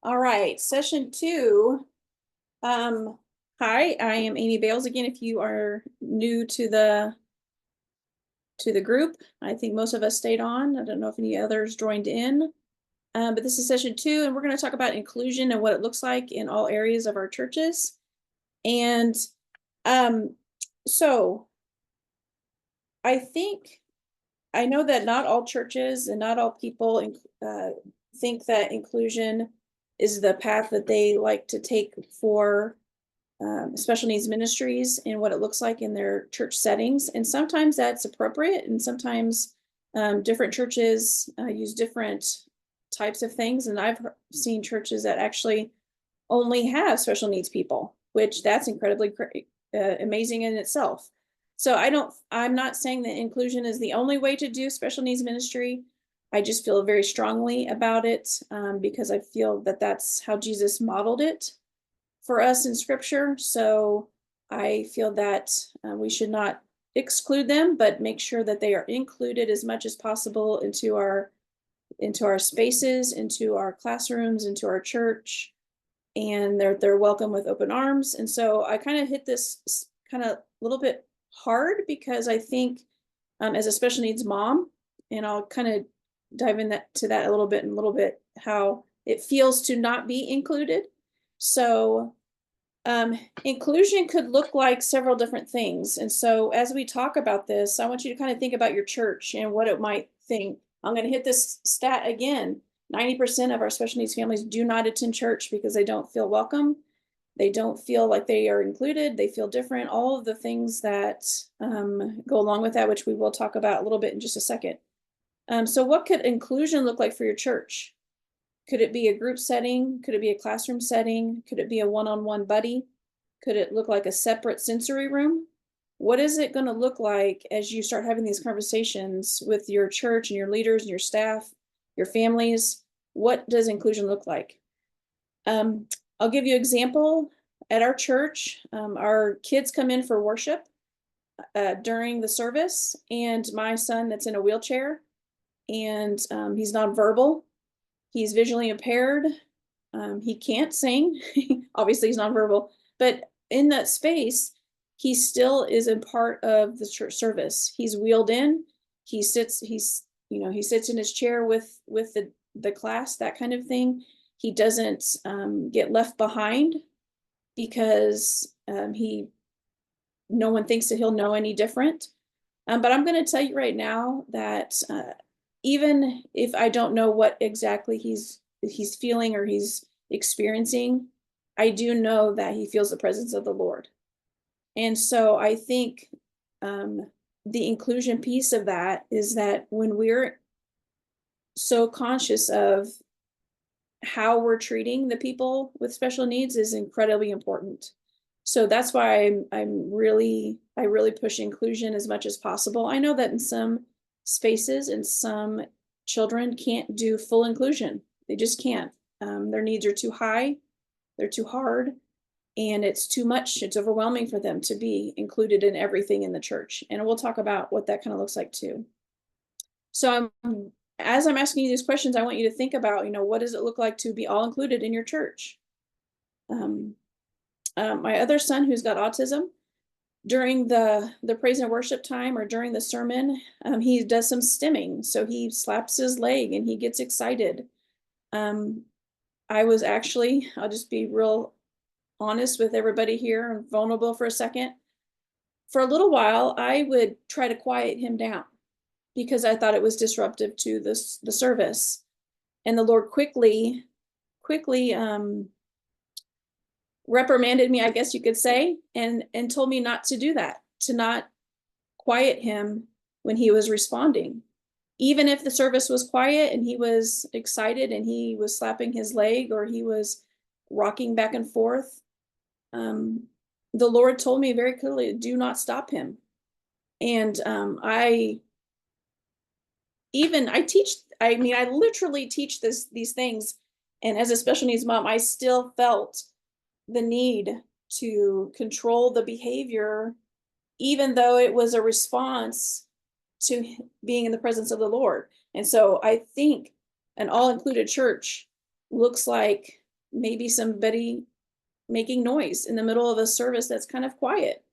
All right, session two. Um, Hi, I am Amy Bales again. If you are new to the group, I think most of us stayed on. I don't know if any others joined in. But this is session two, and we're going to talk about inclusion and what it looks like in all areas of our churches. And um, so I think I know that not all churches and not all people think that inclusion is the path that they like to take for special needs ministries and what it looks like in their church settings. And sometimes that's appropriate, and sometimes different churches use different types of things. And I've seen churches that actually only have special needs people, which that's incredibly amazing in itself. So I'm not saying that inclusion is the only way to do special needs ministry. I just feel very strongly about it because I feel that that's how Jesus modeled it for us in scripture. So I feel that we should not exclude them, but make sure that they are included as much as possible into our spaces, into our classrooms, into our church, and they're welcome with open arms. And so I kind of hit this kind of a little bit hard because I think as a special needs mom, and I'll kind of dive in that to that a little bit in a little bit, how it feels to not be included. So inclusion could look like several different things. And so as we talk about this, I want you to kind of think about your church and what it might think. I'm going to hit this stat again. 90% of our special needs families do not attend church because they don't feel welcome. They don't feel like they are included. They feel different. All of the things that go along with that, which we will talk about a little bit in just a second. So what could inclusion look like for your church? Could it be a group setting? Could it be a classroom setting? Could it be a one-on-one buddy? Could it look like a separate sensory room? What is it going to look like as you start having these conversations with your church and your leaders and your staff, your families? What does inclusion look like? I'll give you an example. At our church, our kids come in for worship during the service, and my son that's in a wheelchair, and he's nonverbal. He's visually impaired. He can't sing. Obviously, he's nonverbal. But in that space, he still is a part of the church service. He's wheeled in. He sits. He sits in his chair with the class, that kind of thing. He doesn't get left behind because no one thinks that he'll know any different. But I'm going to tell you right now that even if I don't know what exactly he's feeling or he's experiencing, I do know that he feels the presence of the Lord. And so I think the inclusion piece of that is that when we're so conscious of how we're treating the people with special needs is incredibly important. So that's why I really push inclusion as much as possible. I know that in some spaces and some children can't do full inclusion. They just can't. Their needs are too high, they're too hard, and it's too much. It's overwhelming for them to be included in everything in the church. And we'll talk about what that kind of looks like too. So as I'm asking you these questions, I want you to think about, what does it look like to be all included in your church? My other son, who's got autism, during the praise and worship time or during the sermon, he does some stimming. So he slaps his leg and he gets excited. I was actually, I'll just be real honest with everybody here and vulnerable for a second. For a little while, I would try to quiet him down because I thought it was disruptive to the service. And the Lord quickly reprimanded me, I guess you could say, and told me not to do that, to not quiet him when he was responding. Even if the service was quiet and he was excited and he was slapping his leg or he was rocking back and forth, the Lord told me very clearly, do not stop him. And I literally teach these things. And as a special needs mom, I still felt the need to control the behavior, even though it was a response to being in the presence of the Lord. And so I think an all-included church looks like maybe somebody making noise in the middle of a service that's kind of quiet.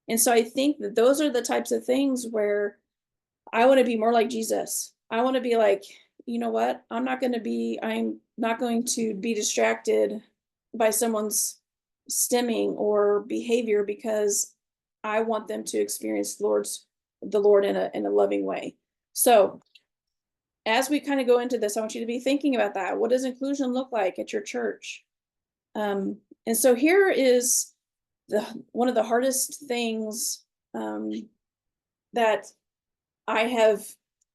And so I think that those are the types of things where I want to be more like Jesus. I want to be like, you know what? I'm not going to be distracted by someone's stimming or behavior because I want them to experience the Lord in a loving way. So as we kind of go into this, I want you to be thinking about that. What does inclusion look like at your church? And so here is one of the hardest things um, that I have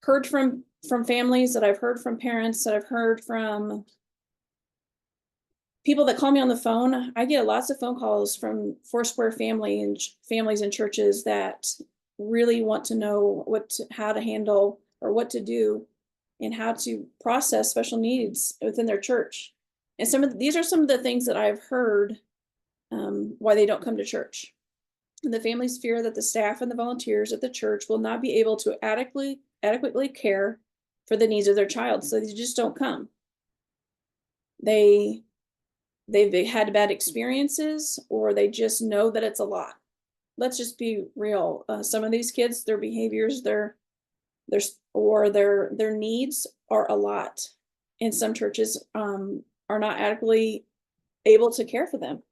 heard from families, that I've heard from parents, that I've heard from people that call me on the phone. I get lots of phone calls from Foursquare family and families and churches that really want to know how to handle or what to do and how to process special needs within their church. And these are some of the things that I've heard why they don't come to church. And the families fear that the staff and the volunteers at the church will not be able to adequately care for the needs of their child, so they just don't come. They've had bad experiences, or they just know that it's a lot. Let's just be real. Some of these kids, their behaviors, their needs are a lot, and some churches are not adequately able to care for them.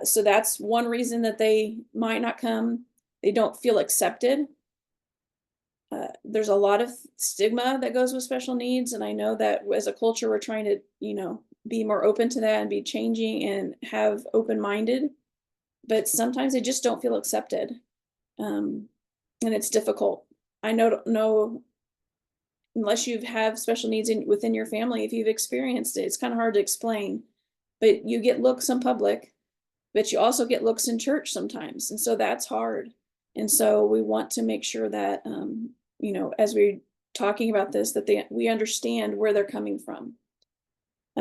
So that's one reason that they might not come. They don't feel accepted. There's a lot of stigma that goes with special needs, and I know that as a culture, we're trying to, be more open to that and be changing and have open-minded. But sometimes they just don't feel accepted, and it's difficult. I know unless you have special needs within your family, if you've experienced it, it's kind of hard to explain. But you get looks in public, but you also get looks in church sometimes. And so that's hard. And so we want to make sure that, as we're talking about this, that we understand where they're coming from.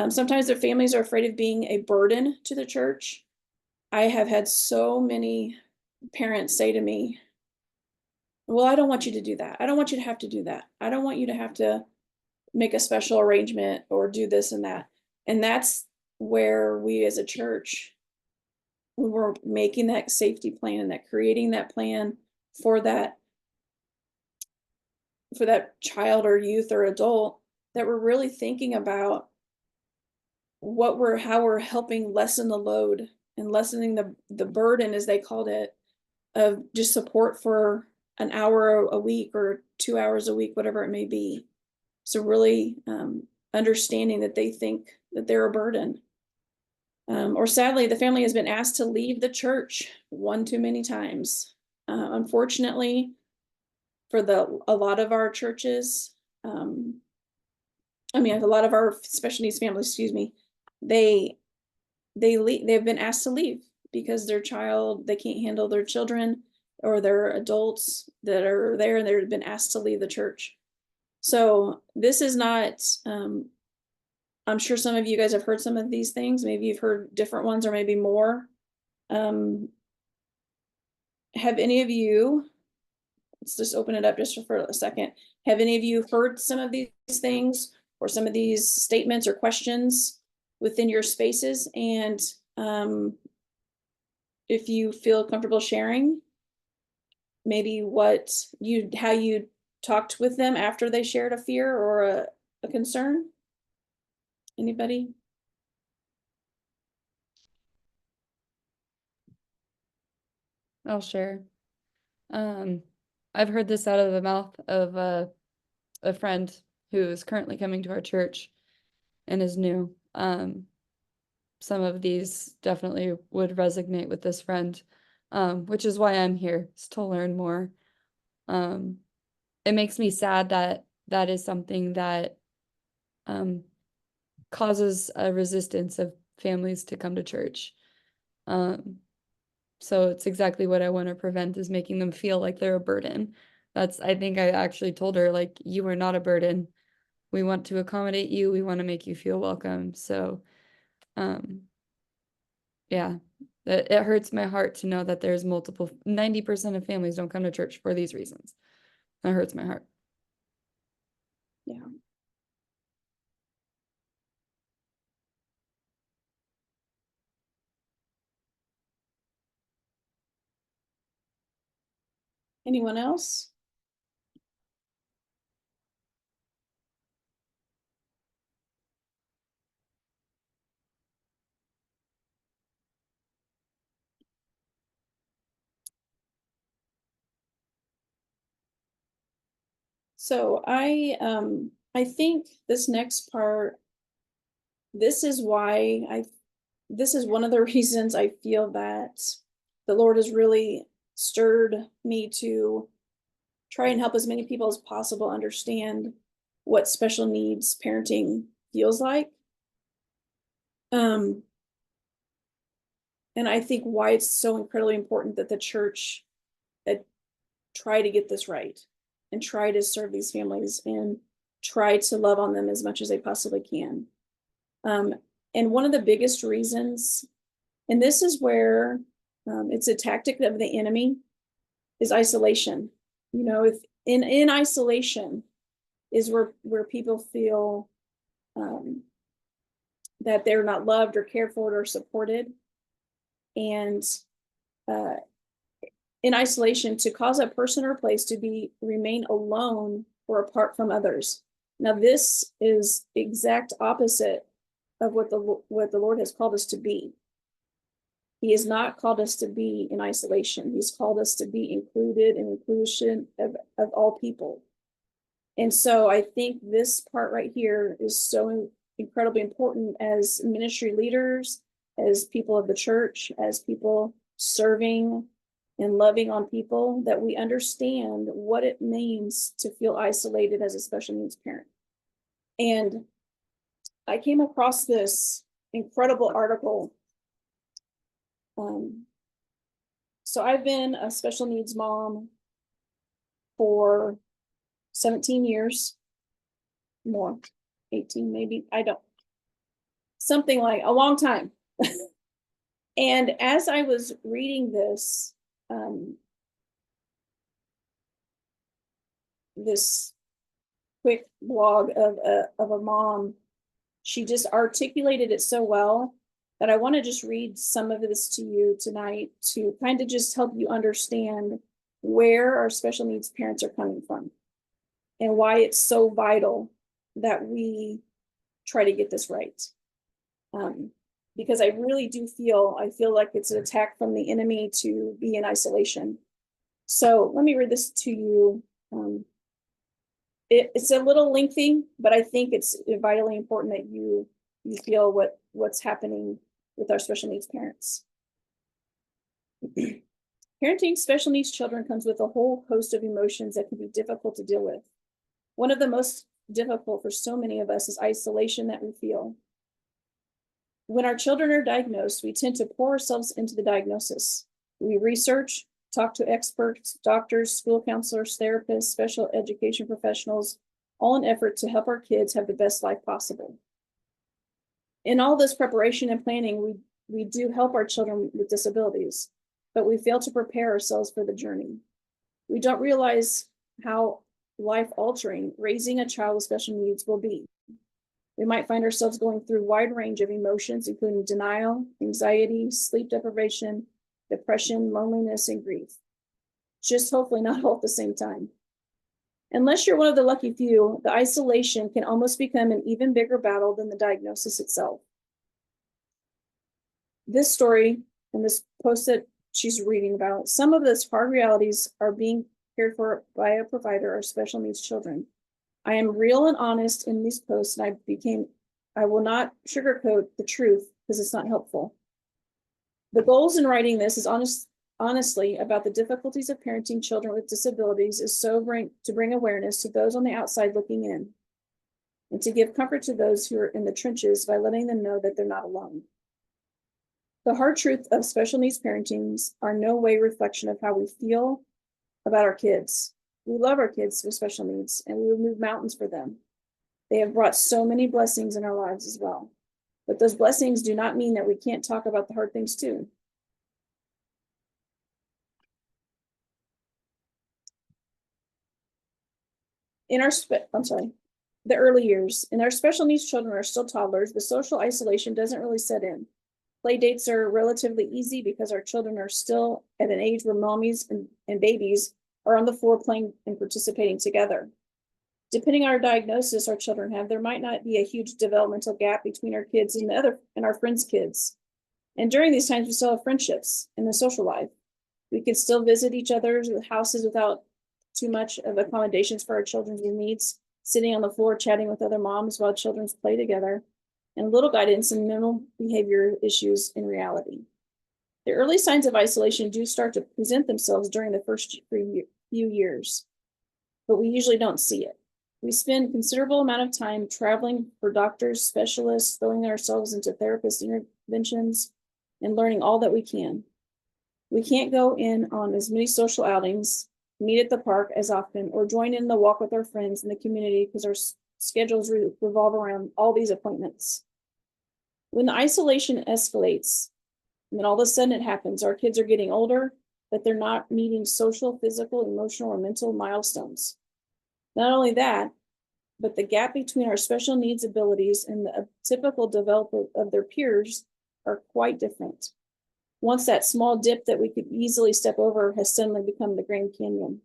Sometimes their families are afraid of being a burden to the church. I have had so many parents say to me, well, I don't want you to do that. I don't want you to have to do that. I don't want you to have to make a special arrangement or do this and that. And that's where we as a church, when we're making that safety plan and that creating that plan for that child or youth or adult, that we're really thinking about how we're helping lessen the load and lessening the burden, as they called it, of just support for an hour a week or 2 hours a week, whatever it may be. So really understanding that they think that they're a burden. Or sadly, the family has been asked to leave the church one too many times. Unfortunately, for a lot of our churches, a lot of our special needs families, excuse me, they've been asked to leave because they can't handle their children or their adults that are there, and they've been asked to leave the church. So this is not, I'm sure some of you guys have heard some of these things. Maybe you've heard different ones or maybe more. Have any of you, let's just open it up just for a second. Have any of you heard some of these things or some of these statements or questions within your spaces? And if you feel comfortable sharing, maybe how you talked with them after they shared a fear or a concern? Anybody? I'll share. I've heard this out of the mouth of a friend who is currently coming to our church and is new. Some of these definitely would resonate with this friend, which is why I'm here, is to learn more. It makes me sad that that is something that causes a resistance of families to come to church. So it's exactly what I want to prevent, is making them feel like they're a burden. I think I actually told her, like, you are not a burden. We want to accommodate you. We want to make you feel welcome. So, yeah, it hurts my heart to know that there's 90% of families don't come to church for these reasons. That hurts my heart. Yeah. Anyone else? So I think this next part, this is why this is one of the reasons I feel that the Lord has really stirred me to try and help as many people as possible understand what special needs parenting feels like. Um, and I think why it's so incredibly important that the church try to get this right and try to serve these families and try to love on them as much as they possibly can. Um, and one of the biggest reasons, and this is where it's a tactic of the enemy, is isolation. You know, if in isolation is where people feel um, that they're not loved or cared for or supported, and uh, in isolation to cause a person or place to be remain alone or apart from others. Now, this is exact opposite of what the Lord has called us to be. He has not called us to be in isolation. He's called us to be included and inclusion of all people. And so I think this part right here is so incredibly important as ministry leaders, as people of the church, as people serving and loving on people, that we understand what it means to feel isolated as a special needs parent. And I came across this incredible article. So I've been a special needs mom for 17 years, more, 18 maybe, I don't, something like a long time. And as I was reading this quick blog of a mom, she just articulated it so well that I want to just read some of this to you tonight to kind of just help you understand where our special needs parents are coming from and why it's so vital that we try to get this right. Because I really do I feel like it's an attack from the enemy to be in isolation. So let me read this to you. It's a little lengthy, but I think it's vitally important that you feel what's happening with our special needs parents. Parenting special needs children comes with a whole host of emotions that can be difficult to deal with. One of the most difficult for so many of us is isolation that we feel. When our children are diagnosed, we tend to pour ourselves into the diagnosis. We research, talk to experts, doctors, school counselors, therapists, special education professionals, all in effort to help our kids have the best life possible. In all this preparation and planning, we do help our children with disabilities, but we fail to prepare ourselves for the journey. We don't realize how life-altering raising a child with special needs will be. We might find ourselves going through a wide range of emotions, including denial, anxiety, sleep deprivation, depression, loneliness, and grief. Just hopefully not all at the same time. Unless you're one of the lucky few, the isolation can almost become an even bigger battle than the diagnosis itself. This story and this post that she's reading about, some of those hard realities are being cared for by a provider or special needs children. I am real and honest in these posts, and I will not sugarcoat the truth because it's not helpful. The goals in writing this is honestly about the difficulties of parenting children with disabilities is to bring awareness to those on the outside looking in, and to give comfort to those who are in the trenches by letting them know that they're not alone. The hard truth of special needs parentings are no way reflection of how we feel about our kids. We love our kids with special needs, and we would move mountains for them. They have brought so many blessings in our lives as well. But those blessings do not mean that we can't talk about the hard things too. The early years, and our special needs children are still toddlers, the social isolation doesn't really set in. Play dates are relatively easy because our children are still at an age where mommies and babies are on the floor playing and participating together. Depending on our diagnosis our children have, there might not be a huge developmental gap between our kids and our friends' kids. And during these times, we still have friendships in the social life. We can still visit each other's houses without too much of accommodations for our children's needs, sitting on the floor chatting with other moms while children play together, and little guidance and mental behavior issues in reality. The early signs of isolation do start to present themselves during the first few years, but we usually don't see it. We spend considerable amount of time traveling for doctors, specialists, throwing ourselves into therapist interventions, and learning all that we can. We can't go in on as many social outings, meet at the park as often, or join in the walk with our friends in the community because our schedules revolve around all these appointments. When the isolation escalates, and then all of a sudden it happens, our kids are getting older, but they're not meeting social, physical, emotional, or mental milestones. Not only that, but the gap between our special needs abilities and the typical development of their peers are quite different. Once that small dip that we could easily step over has suddenly become the Grand Canyon.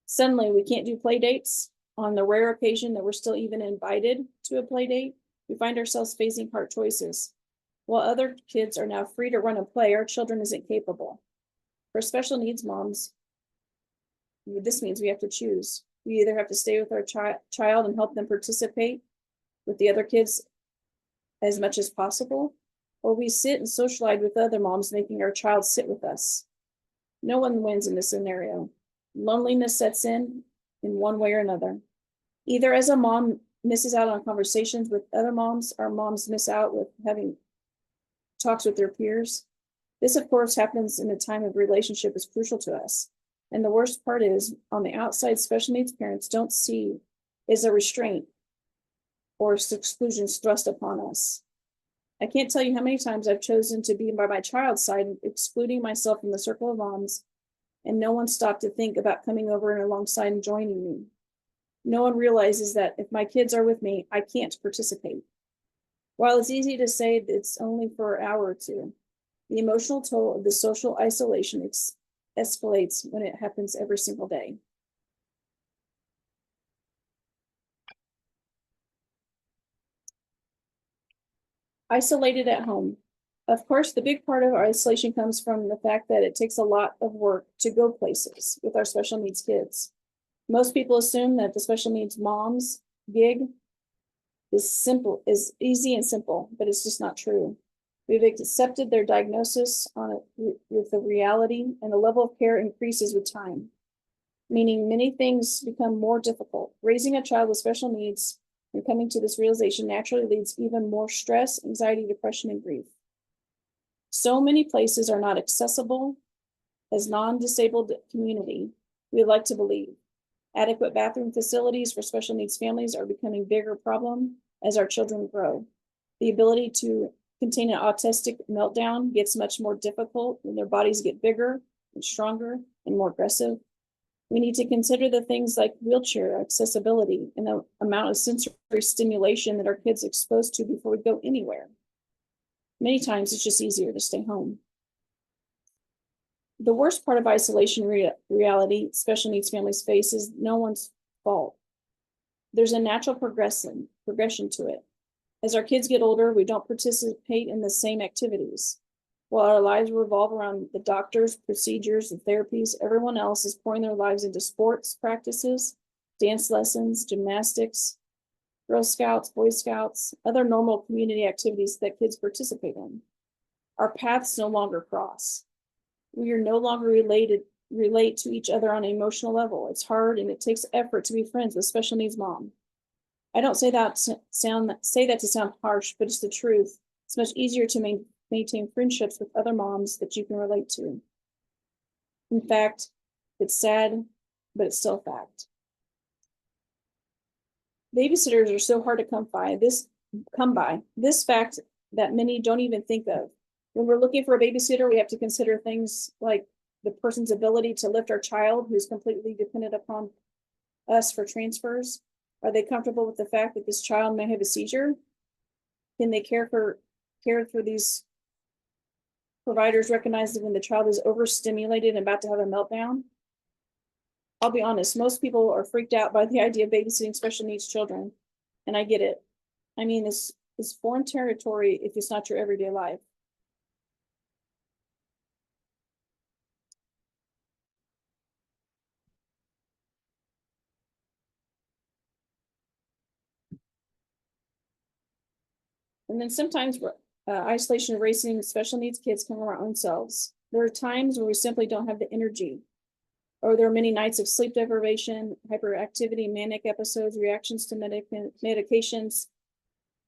Suddenly, we can't do play dates. On the rare occasion that we're still even invited to a play date, we find ourselves facing hard choices. While other kids are now free to run and play, our children isn't capable. For special needs moms, this means we have to choose. We either have to stay with our child and help them participate with the other kids as much as possible, or we sit and socialize with other moms, making our child sit with us. No one wins in this scenario. Loneliness sets in one way or another. Either as a mom misses out on conversations with other moms, or moms miss out with having talks with their peers. This, of course, happens in a time of relationship is crucial to us. And the worst part is, on the outside, special needs parents don't see is a restraint or exclusions thrust upon us. I can't tell you how many times I've chosen to be by my child's side, excluding myself from the circle of moms, and no one stopped to think about coming over and alongside and joining me. No one realizes that if my kids are with me, I can't participate. While it's easy to say that it's only for an hour or two, the emotional toll of the social isolation escalates when it happens every single day. Isolated at home. Of course, the big part of our isolation comes from the fact that it takes a lot of work to go places with our special needs kids. Most people assume that the special needs mom's gig is easy and simple, but it's just not true. We've accepted their diagnosis on it with the reality, and the level of care increases with time, meaning many things become more difficult. Raising a child with special needs and coming to this realization naturally leads even more stress, anxiety, depression, and grief. So many places are not accessible as non-disabled community, we like to believe. Adequate bathroom facilities for special needs families are becoming a bigger problem as our children grow. The ability to contain an autistic meltdown gets much more difficult when their bodies get bigger and stronger and more aggressive. We need to consider the things like wheelchair accessibility and the amount of sensory stimulation that our kids are exposed to before we go anywhere. Many times it's just easier to stay home. The worst part of isolation reality special needs families face is no one's fault. There's a natural progression to it. As our kids get older, we don't participate in the same activities. While our lives revolve around the doctors, procedures, and therapies, everyone else is pouring their lives into sports practices, dance lessons, gymnastics, Girl Scouts, Boy Scouts, other normal community activities that kids participate in. Our paths no longer cross. We are no longer relate to each other on an emotional level. It's hard and it takes effort to be friends with special needs mom. I don't say that to sound harsh, but it's the truth. It's much easier to maintain friendships with other moms that you can relate to. In fact, it's sad, but it's still a fact. Babysitters are so hard to come by. This fact that many don't even think of. When we're looking for a babysitter, we have to consider things like the person's ability to lift our child who's completely dependent upon us for transfers. Are they comfortable with the fact that this child may have a seizure? Can they care for these providers recognize that when the child is overstimulated and about to have a meltdown? I'll be honest, most people are freaked out by the idea of babysitting special needs children, and I get it. I mean, it's foreign territory if it's not your everyday life. And then sometimes isolation of raising special needs kids come from our own selves. There are times where we simply don't have the energy, or there are many nights of sleep deprivation, hyperactivity, manic episodes, reactions to medications,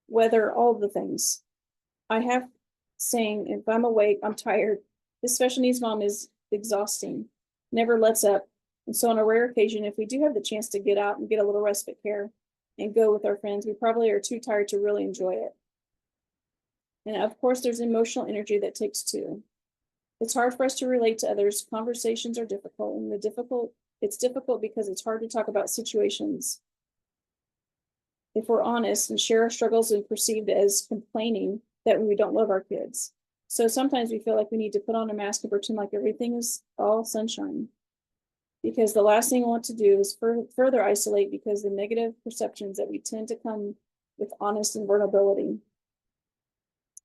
weather, all of the things. I have saying, if I'm awake, I'm tired. This special needs mom is exhausting, never lets up. And so on a rare occasion, if we do have the chance to get out and get a little respite care and go with our friends, we probably are too tired to really enjoy it. And of course, there's emotional energy that takes too. It's hard for us to relate to others. Conversations are difficult, and it's difficult because it's hard to talk about situations. If we're honest and share our struggles and perceived as complaining that we don't love our kids. So sometimes we feel like we need to put on a mask and pretend like everything is all sunshine. Because the last thing we want to do is further isolate because the negative perceptions that we tend to come with honest and vulnerability.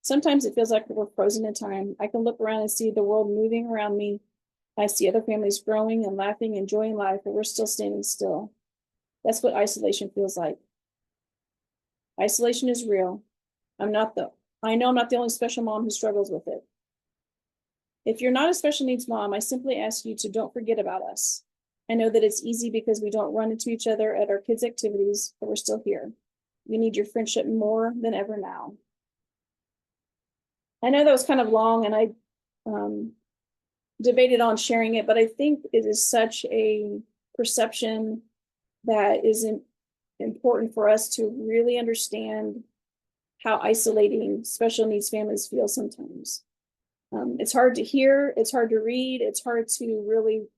Sometimes it feels like we're frozen in time. I can look around and see the world moving around me. I see other families growing and laughing, enjoying life, but we're still standing still. That's what isolation feels like. Isolation is real. I know I'm not the only special mom who struggles with it. If you're not a special needs mom, I simply ask you to don't forget about us. I know that it's easy because we don't run into each other at our kids' activities, but we're still here. We need your friendship more than ever now. I know that was kind of long and I debated on sharing it, but I think it is such a perception that is important for us to really understand how isolating special needs families feel sometimes. It's hard to hear, it's hard to read, it's hard to really,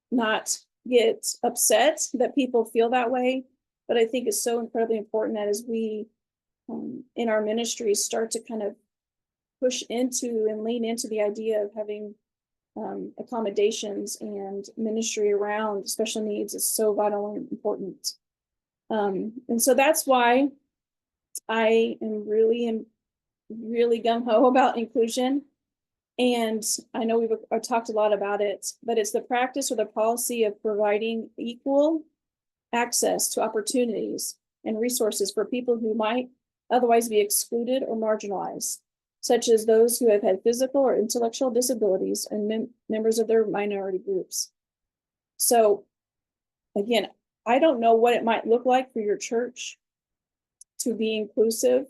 not get upset that people feel that way. But I think it's so incredibly important that as we, in our ministries, start to kind of push into and lean into the idea of having accommodations and ministry around special needs is so vital and important. And so that's why I am really gung-ho about inclusion. And I know we've talked a lot about it, but it's the practice or the policy of providing equal access to opportunities and resources for people who might otherwise be excluded or marginalized, such as those who have had physical or intellectual disabilities and members of their minority groups. So again, I don't know what it might look like for your church to be inclusive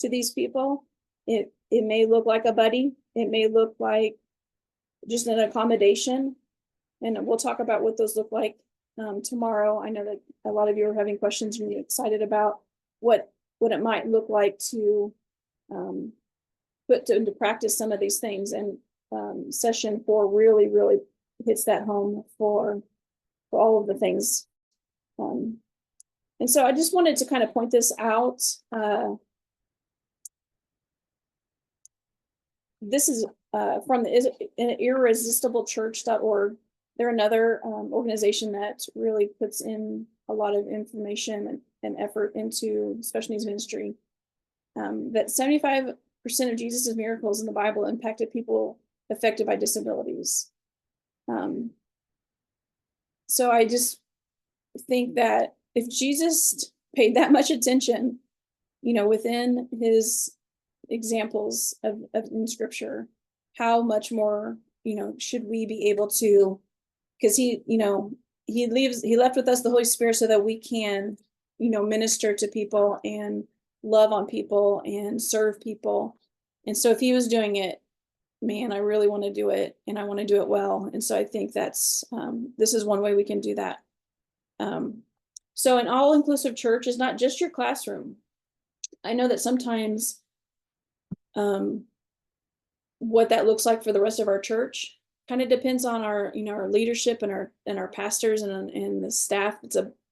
to these people. It may look like a buddy. It may look like just an accommodation. And we'll talk about what those look like tomorrow. I know that a lot of you are having questions and you're excited about what it might look like to put into practice some of these things. And session 4 really hits that home for all of the things. And so I just wanted to kind of point this out. This is from the irresistiblechurch.org. They're another organization that really puts in a lot of information and effort into special needs ministry. That 75% of Jesus' miracles in the Bible impacted people affected by disabilities. So I just think that if Jesus paid that much attention, within his examples of in scripture, how much more, should we be able to, because he left with us the Holy Spirit so that we can, minister to people and love on people and serve people. And so if he was doing it, man, I really want to do it and I want to do it well. And so I think that's, this is one way we can do that. So an all-inclusive church is not just your classroom. I know that sometimes what that looks like for the rest of our church kind of depends on our, our leadership and our pastors and the staff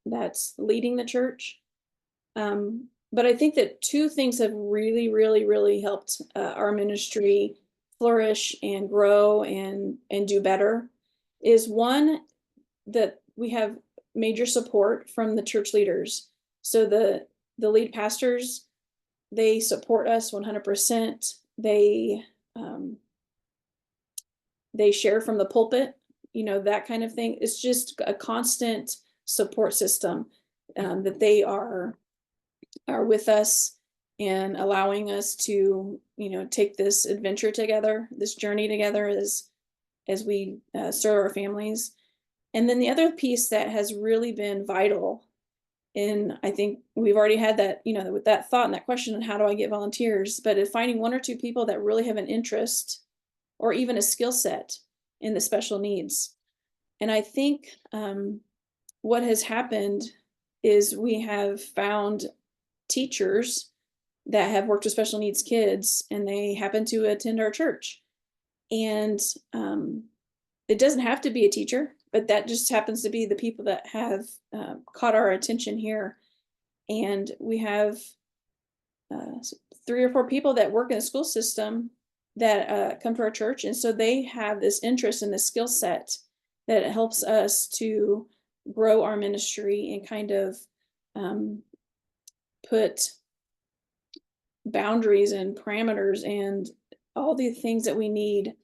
that's leading the church. But I think that two things have really helped our ministry flourish and grow and do better is one, that we have major support from the church leaders. So the lead pastors, they support us 100%. They share from the pulpit, that kind of thing. It's just a constant support system, that they are with us and allowing us to, take this adventure together, this journey together as we serve our families. And then the other piece that has really been vital, and I think we've already had that, with that thought and that question, how do I get volunteers? But if finding one or two people that really have an interest or even a skill set in the special needs. And I think what has happened is we have found teachers that have worked with special needs kids, and they happen to attend our church. And it doesn't have to be a teacher, but that just happens to be the people that have caught our attention here. And we have 3 or 4 people that work in the school system that come to our church. And so they have this interest in this skill set that helps us to grow our ministry and kind of put boundaries and parameters and all the things that we need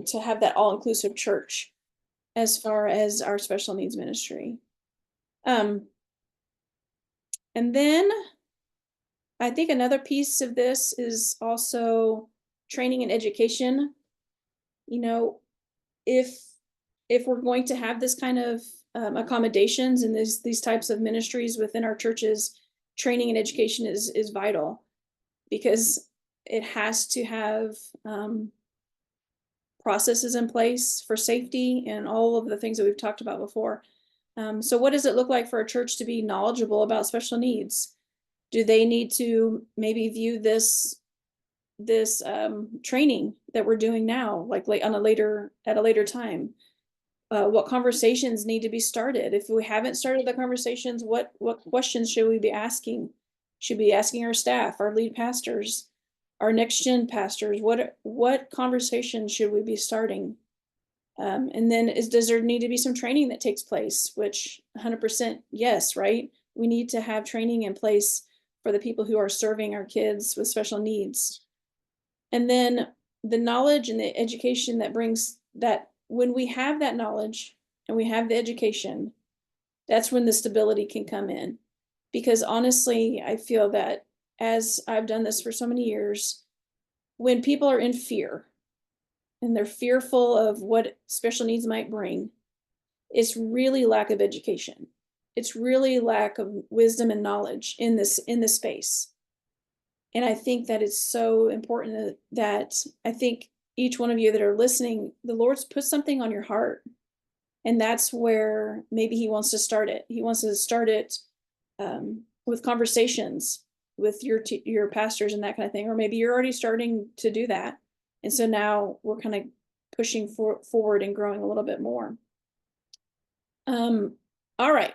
to have that all-inclusive church as far as our special needs ministry. And then I think another piece of this is also training and education. If we're going to have this kind of accommodations and these types of ministries within our churches, training and education is vital, because it has to have processes in place for safety and all of the things that we've talked about before. So what does it look like for a church to be knowledgeable about special needs? Do they need to maybe view this training that we're doing now, like at a later time? What conversations need to be started? If we haven't started the conversations, what questions should we be asking? Should be asking our staff, our lead pastors, our next gen pastors. What conversations should we be starting? And then does there need to be some training that takes place? Which 100% yes, right? We need to have training in place for the people who are serving our kids with special needs. And then the knowledge and the education that brings that, when we have that knowledge and we have the education, that's when the stability can come in. Because honestly, I feel that, as I've done this for so many years, when people are in fear and they're fearful of what special needs might bring, it's really lack of education. It's really lack of wisdom and knowledge in this space. And I think that it's so important that I think each one of you that are listening, the Lord's put something on your heart. And that's where maybe he wants to start it. He wants to start it with conversations with your pastors and that kind of thing. Or maybe you're already starting to do that. And so now we're kind of pushing forward and growing a little bit more. All right.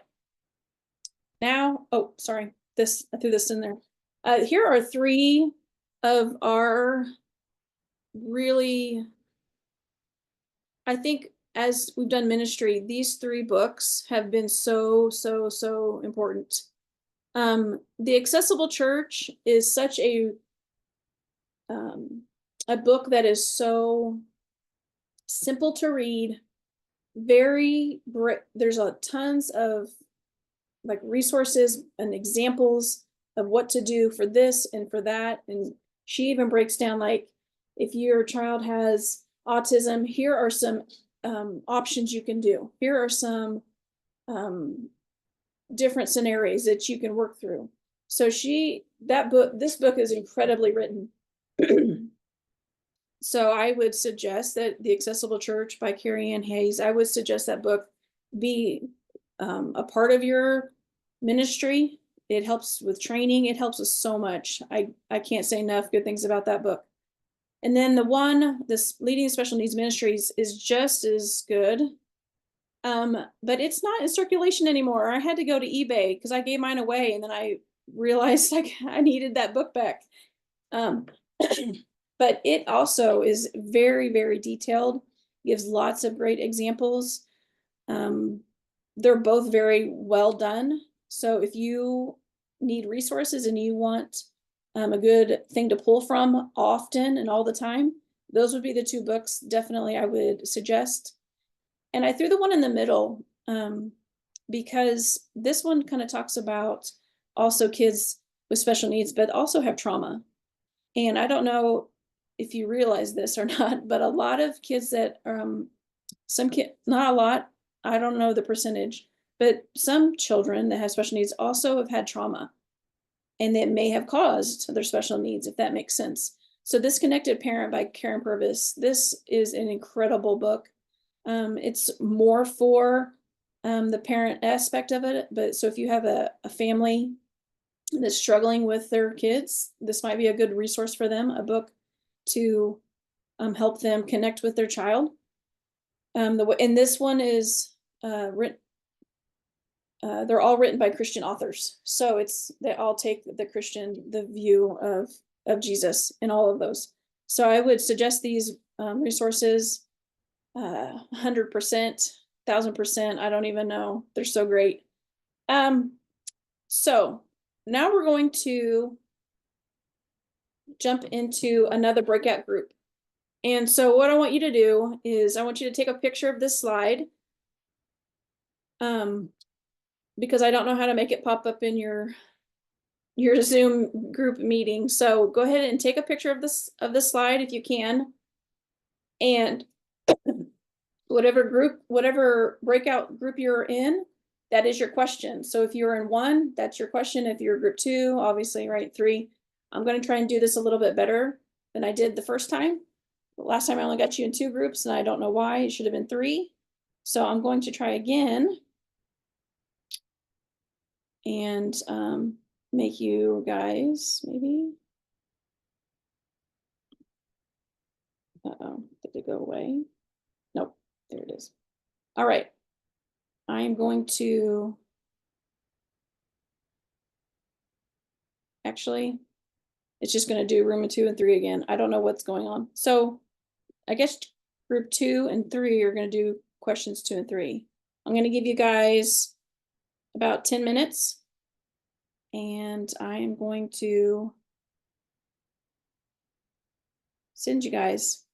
Now, oh, sorry. I threw this in there. Here are 3 of our really, I think, as we've done ministry, these 3 books have been so important. The Accessible Church is such a book that is so simple to read. There's tons of like resources and examples of what to do for this and for that. And she even breaks down, like, if your child has autism, here are some options you can do. Here are some different scenarios that you can work through. So this book is incredibly written. So I would suggest that The Accessible Church by Carrie Ann Hayes, I would suggest that book be a part of your ministry. It helps with training. It helps us so much. I can't say enough good things about that book. And then this Leading Special Needs Ministries is just as good. But it's not in circulation anymore. I had to go to eBay because I gave mine away, and then I realized I needed that book back. but it also is very, very detailed, gives lots of great examples. They're both very well done. So if you need resources and you want a good thing to pull from often and all the time, those would be the two books definitely I would suggest. And I threw the one in the middle because this one kind of talks about also kids with special needs, but also have trauma. And I don't know if you realize this or not, but a lot of kids that some kid, not a lot, I don't know the percentage, but some children that have special needs also have had trauma, and that may have caused their special needs, if that makes sense. So this Connected Parent by Karen Purvis, this is an incredible book. It's more for the parent aspect of it, but so if you have a family that's struggling with their kids, this might be a good resource for them, a book to help them connect with their child. And this one is written. They're all written by Christian authors, so they all take the view of Jesus in all of those. So I would suggest these resources 100%, 1000%. I don't even know. They're so great. So now we're going to jump into another breakout group. And so what I want you to do is I want you to take a picture of this slide. Because I don't know how to make it pop up in your Zoom group meeting. So go ahead and take a picture of this slide if you can. And whatever breakout group you're in, that is your question. So if you're in one, that's your question. If you're group two, obviously, right, three. I'm going to try and do this a little bit better than I did the first time. Last time I only got you in two groups, and I don't know why. It should have been three. So I'm going to try again and make you guys maybe. Uh-oh, did it go away? Nope, there it is. All right, I'm going to, actually, it's just going to do room 2 and 3 again. I don't know what's going on. So I guess group 2 and 3 are going to do questions 2 and 3. I'm going to give you guys about 10 minutes, and I am going to send you guys